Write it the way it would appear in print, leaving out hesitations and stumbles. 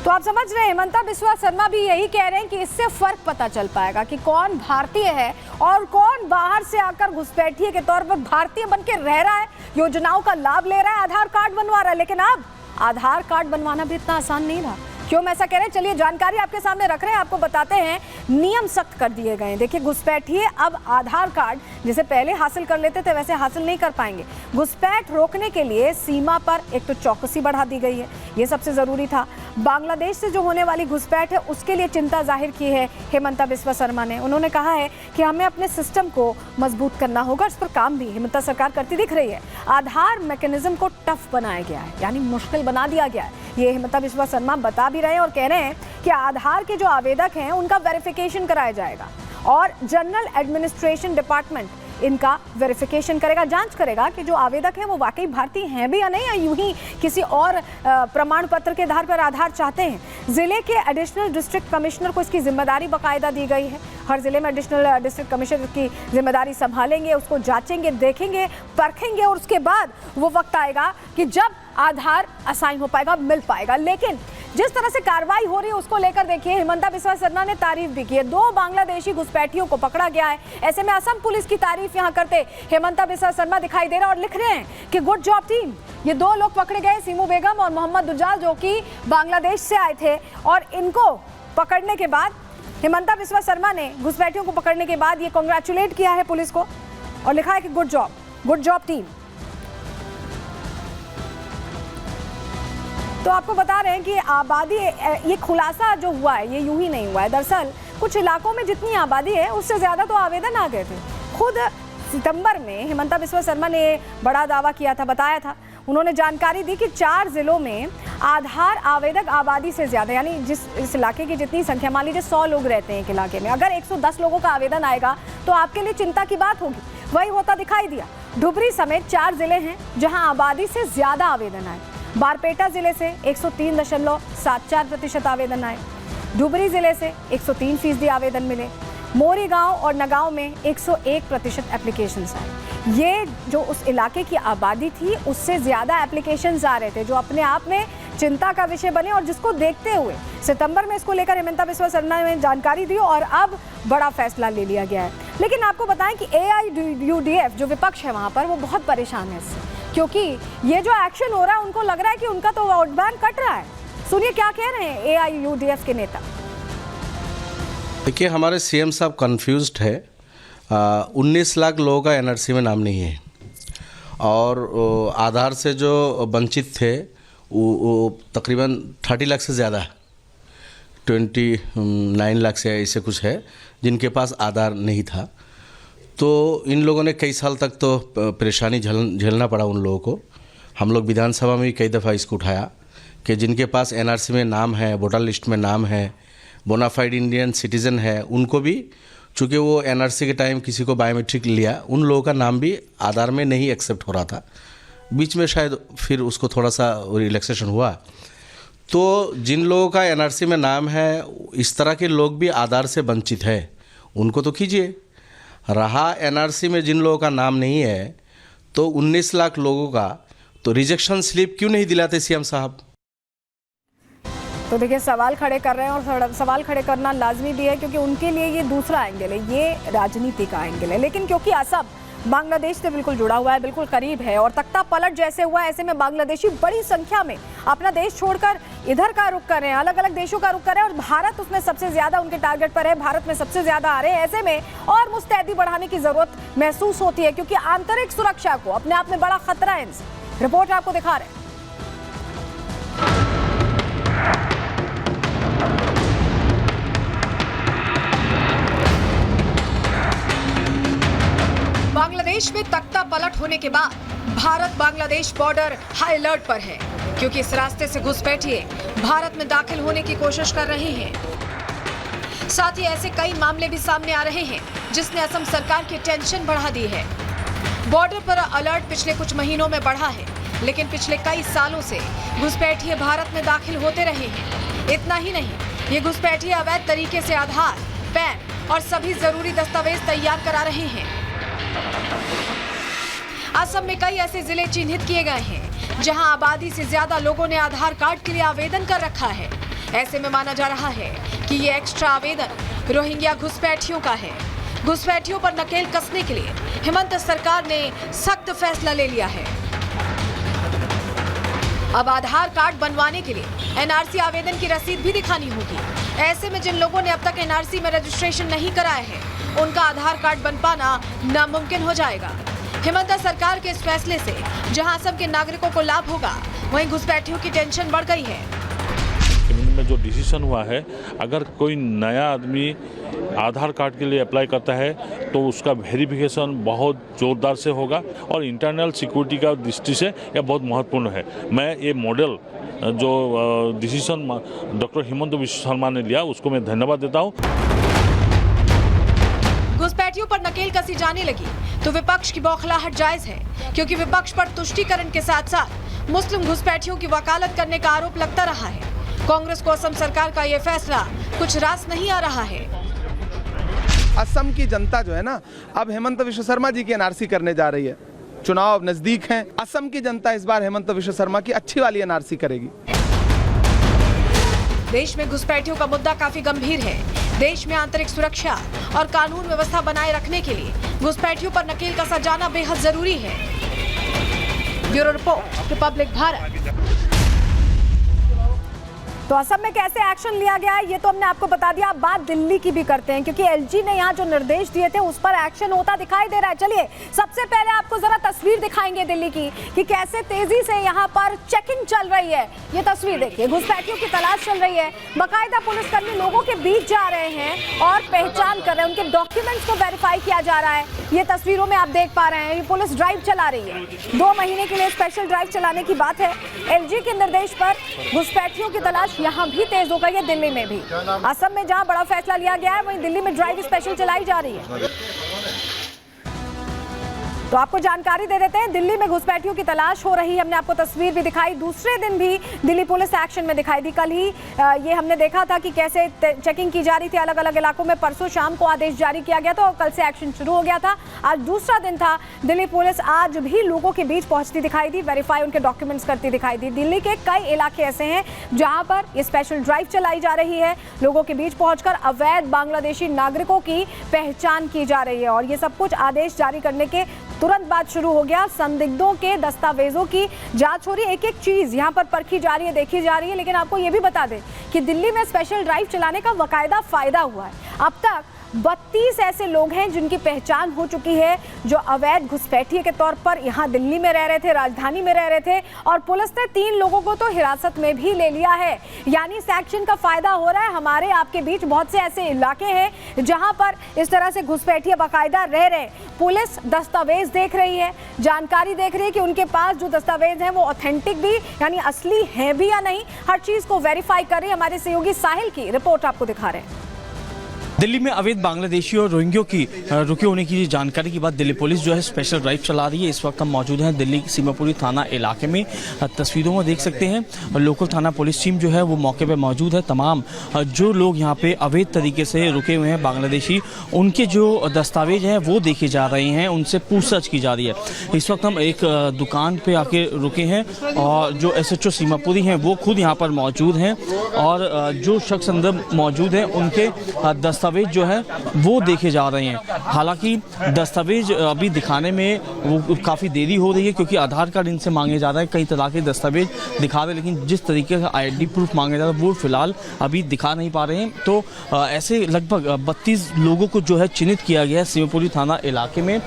तो आप समझ रहे हैं, हेमंता बिस्वा शर्मा भी यही कह रहे हैं कि इससे फर्क पता चल पाएगा कि कौन भारतीय है और कौन बाहर से आकर घुसपैठिए के तौर पर भारतीय बनके रह रहा है, योजनाओं का लाभ ले रहा है, आधार कार्ड बनवा रहा है। लेकिन अब आधार कार्ड बनवाना भी इतना आसान नहीं रहा। क्यों हम ऐसा कह रहे हैं, चलिए जानकारी आपके सामने रख रहे हैं, आपको बताते हैं। नियम सख्त कर दिए गए हैं। देखिए, घुसपैठिए अब आधार कार्ड जिसे पहले हासिल कर लेते थे वैसे हासिल नहीं कर पाएंगे। घुसपैठ रोकने के लिए सीमा पर एक तो चौकसी बढ़ा दी गई है, ये सबसे जरूरी था। बांग्लादेश से जो होने वाली घुसपैठ है उसके लिए चिंता जाहिर की है हेमंता बिस्वा शर्मा ने। उन्होंने कहा है कि हमें अपने सिस्टम को मजबूत करना होगा। इस पर काम भी हेमंता सरकार करती दिख रही है। आधार मैकेनिज्म को टफ बनाया गया है, यानी मुश्किल बना दिया गया है। ये हेमंता बिस्वा शर्मा बता भी रहे हैं और कह रहे हैं कि आधार के जो आवेदक हैं उनका वेरिफिकेशन कराया जाएगा और जनरल एडमिनिस्ट्रेशन डिपार्टमेंट इनका वेरिफिकेशन करेगा, जांच करेगा कि जो आवेदक हैं वो वाकई भारतीय हैं भी या नहीं, या यूं ही किसी और प्रमाण पत्र के आधार पर आधार चाहते हैं। जिले के एडिशनल डिस्ट्रिक्ट कमिश्नर को इसकी जिम्मेदारी बाकायदा दी गई है। हर जिले में एडिशनल डिस्ट्रिक्ट कमिश्नर की जिम्मेदारी संभालेंगे, उसको जांचेंगे, देखेंगे, परखेंगे और उसके बाद वो वक्त आएगा कि जब आधार असाइन हो पाएगा, मिल पाएगा। लेकिन जिस तरह से कार्रवाई हो रही है उसको लेकर देखिए, हेमंता बिस्वा शर्मा ने तारीफ भी की है। 2 बांग्लादेशी घुसपैठियों को पकड़ा गया है। ऐसे में असम पुलिस की तारीफ यहां करते हेमंता बिस्वा शर्मा दिखाई दे रहा और लिख रहे हैं कि गुड जॉब टीम। ये 2 लोग पकड़े गए, सीमू बेगम और मोहम्मद दुजाल, जो कि बांग्लादेश से आए थे। और इनको पकड़ने के बाद हेमंता बिस्वा शर्मा ने घुसपैठियों को पकड़ने के बाद ये कांग्रेचुलेट किया है पुलिस को और लिखा है कि गुड जॉब टीम। तो आपको बता रहे हैं कि आबादी, ये खुलासा जो हुआ है ये यूं ही नहीं हुआ है। दरअसल कुछ इलाकों में जितनी आबादी है उससे ज़्यादा तो आवेदन आ गए थे। खुद सितंबर में हेमंता बिस्वा शर्मा ने बड़ा दावा किया था, बताया था। उन्होंने जानकारी दी कि 4 जिलों में आधार आवेदक आबादी से ज़्यादा, यानी इस इलाके की जितनी संख्या, मान लीजिए 100 लोग रहते हैं एक इलाके में, अगर 110 लोगों का आवेदन आएगा तो आपके लिए चिंता की बात होगी। वही होता दिखाई दिया। धुबरी समेत 4 जिले हैं जहाँ आबादी से ज़्यादा आवेदन आए। बारपेटा जिले से 103.74% आवेदन आए। धुबरी जिले से 103% आवेदन मिले। मोरी गांव और नगांव में 101% एप्लीकेशंस आए। ये जो उस इलाके की आबादी थी उससे ज़्यादा एप्लीकेशंस आ रहे थे, जो अपने आप में चिंता का विषय बने और जिसको देखते हुए सितंबर में इसको लेकर हेमंता बिस्वा शर्मा ने जानकारी दी और अब बड़ा फैसला ले लिया गया है। लेकिन आपको बताएं कि AIUDF जो विपक्ष है वहाँ पर, वो बहुत परेशान है इससे, क्योंकि ये जो एक्शन हो रहा है उनको लग रहा है कि उनका तो वोट बैंक कट रहा है। सुनिए क्या कह रहे हैं AIUDF के नेता। देखिए, हमारे CM साहब कंफ्यूज्ड है। 19 लाख लोगों का NRC में नाम नहीं है और आधार से जो वंचित थे वो तकरीबन 30 लाख से ज़्यादा है, 29 लाख से ऐसे कुछ है जिनके पास आधार नहीं था। तो इन लोगों ने कई साल तक तो परेशानी झेलना पड़ा उन लोगों को। हम लोग विधानसभा में भी कई दफ़ा इसको उठाया कि जिनके पास NRC में नाम है, वोटर लिस्ट में नाम है, बोनाफाइड इंडियन सिटीज़न है, उनको भी, चूँकि वो NRC के टाइम किसी को बायोमेट्रिक लिया, उन लोगों का नाम भी आधार में नहीं एक्सेप्ट हो रहा था। बीच में शायद फिर उसको थोड़ा सा रिलैक्सेशन हुआ। तो जिन लोगों का NRC में नाम है, इस तरह के लोग भी आधार से वंचित है, उनको तो कीजिए। रहा NRC में जिन लोगों का नाम नहीं है, तो 19 लाख लोगों का तो रिजेक्शन स्लिप क्यों नहीं दिलाते CM साहब? तो देखिए, सवाल खड़े कर रहे हैं और सवाल खड़े करना लाजमी भी है, क्योंकि उनके लिए ये दूसरा एंगल है, ये राजनीति का एंगल है। लेकिन क्योंकि असम बांग्लादेश से बिल्कुल जुड़ा हुआ है, बिल्कुल करीब है और तख्ता पलट जैसे हुआ है, ऐसे में बांग्लादेशी बड़ी संख्या में अपना देश छोड़कर इधर का रुख कर रहे हैं, अलग अलग देशों का रुख कर रहे हैं और भारत उसमें सबसे ज़्यादा उनके टारगेट पर है। भारत में सबसे ज़्यादा आ रहे हैं। ऐसे में और मुस्तैदी बढ़ाने की ज़रूरत महसूस होती है, क्योंकि आंतरिक सुरक्षा को अपने आप में बड़ा खतरा है इनसे। रिपोर्ट आपको दिखा रहे हैं। बांग्लादेश में तख्ता पलट होने के बाद Bharat Bangladesh border high alert पर है, क्योंकि इस रास्ते से घुसपैठिए भारत में दाखिल होने की कोशिश कर रहे हैं। साथ ही ऐसे कई मामले भी सामने आ रहे हैं जिसने असम सरकार की टेंशन बढ़ा दी है। बॉर्डर पर अलर्ट पिछले कुछ महीनों में बढ़ा है, लेकिन पिछले कई सालों से घुसपैठिए भारत में दाखिल होते रहे हैं। इतना ही नहीं, ये घुसपैठिए अवैध तरीके से आधार, पैन और सभी जरूरी दस्तावेज तैयार करा रहे हैं। असम में कई ऐसे जिले चिन्हित किए गए हैं जहां आबादी से ज्यादा लोगों ने आधार कार्ड के लिए आवेदन कर रखा है। ऐसे में माना जा रहा है कि ये एक्स्ट्रा आवेदन रोहिंग्या घुसपैठियों का है। घुसपैठियों पर नकेल कसने के लिए हेमंत सरकार ने सख्त फैसला ले लिया है। अब आधार कार्ड बनवाने के लिए एनआरसी आवेदन की रसीद भी दिखानी होगी। ऐसे में जिन लोगों ने अब तक एनआरसी में रजिस्ट्रेशन नहीं कराया है, उनका आधार कार्ड बन पाना नामुमकिन हो जाएगा। हेमंत सरकार के इस फैसले से जहां असम के नागरिकों को लाभ होगा, वहीं घुसपैठियों की टेंशन बढ़ गई है। में जो डिसीजन हुआ है, अगर कोई नया आदमी आधार कार्ड के लिए अप्लाई करता है तो उसका वेरिफिकेशन बहुत जोरदार से होगा और इंटरनल सिक्योरिटी का दृष्टि से यह बहुत महत्वपूर्ण है। मैं ये मॉडल जो डिसीजन डॉक्टर हेमंत विश्व शर्मा ने लिया, उसको मैं धन्यवाद देता हूँ। घुसपैठियों पर नकेल कसी जाने लगी तो विपक्ष की बौखलाहट जायज है, क्योंकि विपक्ष पर तुष्टीकरण के साथ साथ मुस्लिम घुसपैठियों की वकालत करने का आरोप लगता रहा है। कांग्रेस को असम सरकार का ये फैसला कुछ रास नहीं आ रहा है। असम की जनता जो है ना, अब हेमंत विश्व शर्मा जी की एनआरसी करने जा रही है। चुनाव नजदीक हैं, असम की जनता इस बार हेमंत विश्व शर्मा की अच्छी वाली एनआरसी करेगी। देश में घुसपैठियों का मुद्दा काफी गंभीर है। देश में आंतरिक सुरक्षा और कानून व्यवस्था बनाए रखने के लिए घुसपैठियों पर नकेल कसा जाना बेहद जरूरी है। Bureau report, Republic Bharat. तो असम में कैसे एक्शन लिया गया है ये तो हमने आपको बता दिया। अब बात दिल्ली की भी करते हैं, क्योंकि एलजी ने यहाँ जो निर्देश दिए थे उस पर एक्शन होता दिखाई दे रहा है। चलिए सबसे पहले आपको जरा तस्वीर दिखाएंगे दिल्ली की कि कैसे तेजी से यहाँ पर चेकिंग चल रही है। ये तस्वीर देखिए, घुसपैठियों की तलाश चल रही है। बाकायदा पुलिसकर्मी लोगों के बीच जा रहे हैं और पहचान कर रहे हैं, उनके डॉक्यूमेंट्स को वेरीफाई किया जा रहा है। ये तस्वीरों में आप देख पा रहे हैं, ये पुलिस ड्राइव चला रही है। 2 महीने के लिए स्पेशल ड्राइव चलाने की बात है। एलजी के निर्देश पर घुसपैठियों की तलाश यहाँ भी तेज हो गई है, दिल्ली में भी। असम में जहां बड़ा फैसला लिया गया है, वहीं दिल्ली में ड्राइव स्पेशल चलाई जा रही है। तो आपको जानकारी दे देते हैं, दिल्ली में घुसपैठियों की तलाश हो रही है। हमने आपको तस्वीर भी दिखाई। दूसरे दिन भी दिल्ली पुलिस एक्शन में दिखाई दी। कल ही ये हमने देखा था कि कैसे चेकिंग की जा रही थी अलग अलग इलाकों में। परसों शाम को आदेश जारी किया गया था और कल से एक्शन शुरू हो गया था। आज दूसरा दिन था। दिल्ली पुलिस आज भी लोगों के बीच पहुंचती दिखाई दी, वेरीफाई उनके डॉक्यूमेंट्स करती दिखाई दी। दिल्ली के कई इलाके ऐसे हैं जहां पर ये स्पेशल ड्राइव चलाई जा रही है। लोगों के बीच पहुंचकर अवैध बांग्लादेशी नागरिकों की पहचान की जा रही है और ये सब कुछ आदेश जारी करने के तुरंत बाद शुरू हो गया। संदिग्धों के दस्तावेजों की जांच हो रही है। एक एक चीज यहां पर परखी जा रही है, देखी जा रही है। लेकिन आपको यह भी बता दें कि दिल्ली में स्पेशल ड्राइव चलाने का बाकायदा फायदा हुआ है। अब तक 32 ऐसे लोग हैं जिनकी पहचान हो चुकी है, जो अवैध घुसपैठिए के तौर पर यहाँ दिल्ली में रह रहे थे, राजधानी में रह रहे थे। और पुलिस ने 3 लोगों को तो हिरासत में भी ले लिया है। यानी इस एक्शन का फायदा हो रहा है। हमारे आपके बीच बहुत से ऐसे इलाके हैं जहां पर इस तरह से घुसपैठिए बाकायदा रह रहे। पुलिस दस्तावेज देख रही है, जानकारी देख रही है कि उनके पास जो दस्तावेज हैं वो ऑथेंटिक भी यानी असली हैं भी या नहीं, हर चीज को वेरीफाई कर रही है। हमारे सहयोगी साहिल की रिपोर्ट आपको दिखा रहे हैं। दिल्ली में अवैध बांग्लादेशी और रोहिंग्यों की रुके होने की जानकारी के बाद दिल्ली पुलिस जो है स्पेशल ड्राइव चला रही है। इस वक्त हम मौजूद हैं दिल्ली सीमापुरी थाना इलाके में। तस्वीरों में देख सकते हैं लोकल थाना पुलिस टीम जो है वो मौके पे मौजूद है। तमाम जो लोग यहाँ पे अवैध तरीके से रुके हुए हैं बांग्लादेशी, उनके जो दस्तावेज हैं वो देखे जा रहे हैं, उनसे पूछताछ की जा रही है। इस वक्त हम एक दुकान पे आके रुके हैं और जो SHO सीमापुरी हैं वो खुद यहाँ पर मौजूद हैं और जो शख्स अंदर मौजूद हैं उनके दस्तावेज जो है वो देखे जा रहे हैं। हालांकि दस्तावेज अभी दिखाने में वो काफ़ी देरी हो रही है, क्योंकि आधार कार्ड इनसे मांगे जा रहा है, कई तरह के दस्तावेज दिखा रहे हैं, लेकिन जिस तरीके का ID प्रूफ मांगे जा रहा है वो फिलहाल अभी दिखा नहीं पा रहे हैं। तो ऐसे लगभग 32 लोगों को जो है चिन्हित किया गया है सीमापुरी थाना इलाके में।